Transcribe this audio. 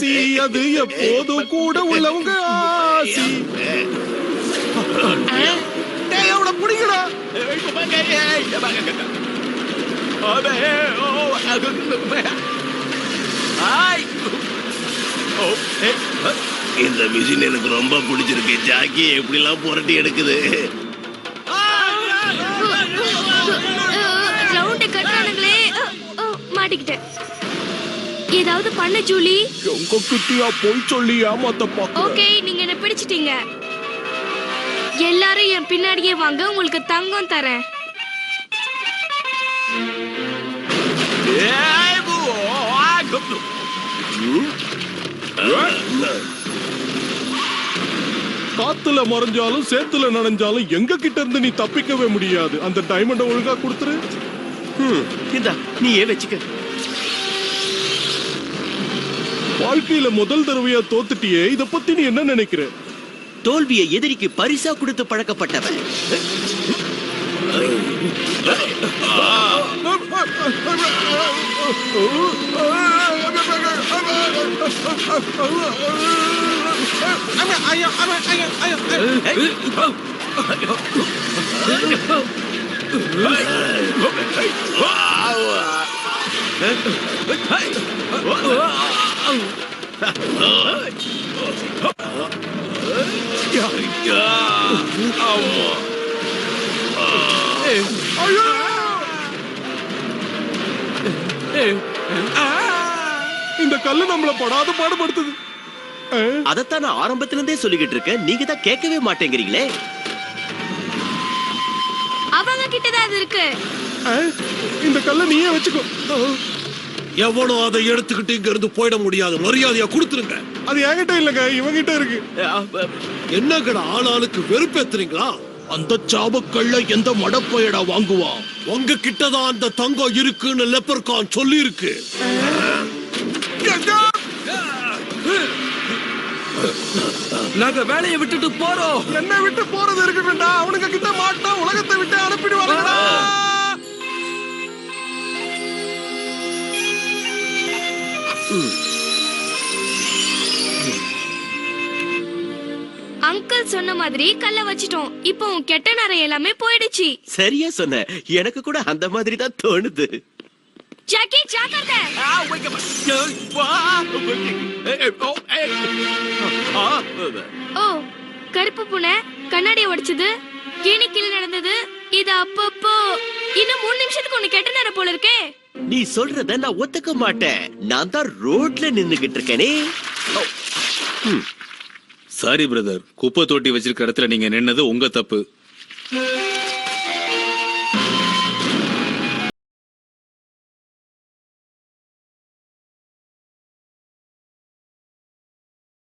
ஆசி அது எப்போதும் கூட உள்ளவங்க ஆசி. அவனை பிடிக்கடா. இந்த மிஷின் எனக்கு ரொம்ப பிடிச்சிருக்கு. ஜாக்கி எப்படி எல்லாம் புரட்டி எடுக்குது. ரவுண்ட் கட்டறானுங்களே. மாட்டிக்கிட்டேன். ஏதாவது பண்ண ஜூலி. உங்க கிட்டியா போய் சொல்லி ஏமாத்த பாக்க. ஓகே, நீங்க என்ன பிடிச்சிட்டீங்க. எல்லாரும் என் பின்னாடியே வாங்க, உங்களுக்கு தங்கம் தரேன். காத்துல மறைஞ்சாலும் சேத்துல நனைஞ்சாலும் எங்க கிட்ட இருந்து நீ தப்பிக்கவே முடியாது. அந்த டைமண்ட ஒழுங்கா கொடுத்துரு. இந்தா நீயே வச்சுக்க. வாழ்க்கையில முதல் தடவையா தோத்துட்டியே, இத பத்தி நீ என்ன நினைக்கிற? தோல்வியை எதிரிக்கு பரிசா கொடுத்து பழக்கப்பட்டவன். இந்த கல்லு நம்மள படாத பாடுபடுத்துது. அதத்தான் நான் ஆரம்பத்துல இருந்தே சொல்லிக்கிட்டு இருக்கேன். நீங்க தான் கேட்கவே மாட்டேங்கிறீங்களே. அவங்க கிட்டதான் அது இருக்கு. இந்த கல்ல நீயே வச்சுக்கோ. எவனோ அதை எடுத்துக்கிட்டு இங்க இருந்து போயிட முடியாது. மரியாதையா கொடுத்துருங்க. அது என்கிட்ட இல்லங்க, இவங்கிட்ட இருக்கு. என்னங்கடா ஆளாளுக்கு வெறுப்பேத்துறீங்களா? அந்த சாபக்கள்ள எந்த மடப்பையடா வாங்குவான்? உங்க கிட்டதான் அந்த தங்கம் இருக்குன்னு லெப்பர்கான் சொல்லி இருக்கு. நாங்க வேலையை விட்டுட்டு போறோம். என்ன விட்டு போறது இருக்குடா. அவனுக்கு கிட்ட மாட்டா உலகத்தை விட்டு அனுப்பிடுவாங்கடா. அங்கிள் சொன்ன மாதிரி கல்ல வச்சிட்டோம். இப்போ உன் கெட்ட நேரம் எல்லாமே போயிடுச்சு. சரியா சொன்ன. எனக்கு கூட அந்த மாதிரி தான் தோணுது. ஜாக்கி ஜாக்கிரதை. ஓ, கருப்பு பூனை கண்ணாடியை உடைச்சது, கீழே கீழே நடந்தது. இது அப்பப்போ இன்னும் 3 நிமிஷத்துக்கு ஒண்ணு கெட்ட நேரம் போல இருக்கே. நீ சொல்றத நான் ஒத்துக்க மாட்டேன். நான் தான் ரோட்ல நின்னுகிட்டு இருக்கேனே. சாரி பிரதர், குப்பை தொட்டி வச்சிருக்க இடத்துல நீங்க நின்னது உங்க தப்பு.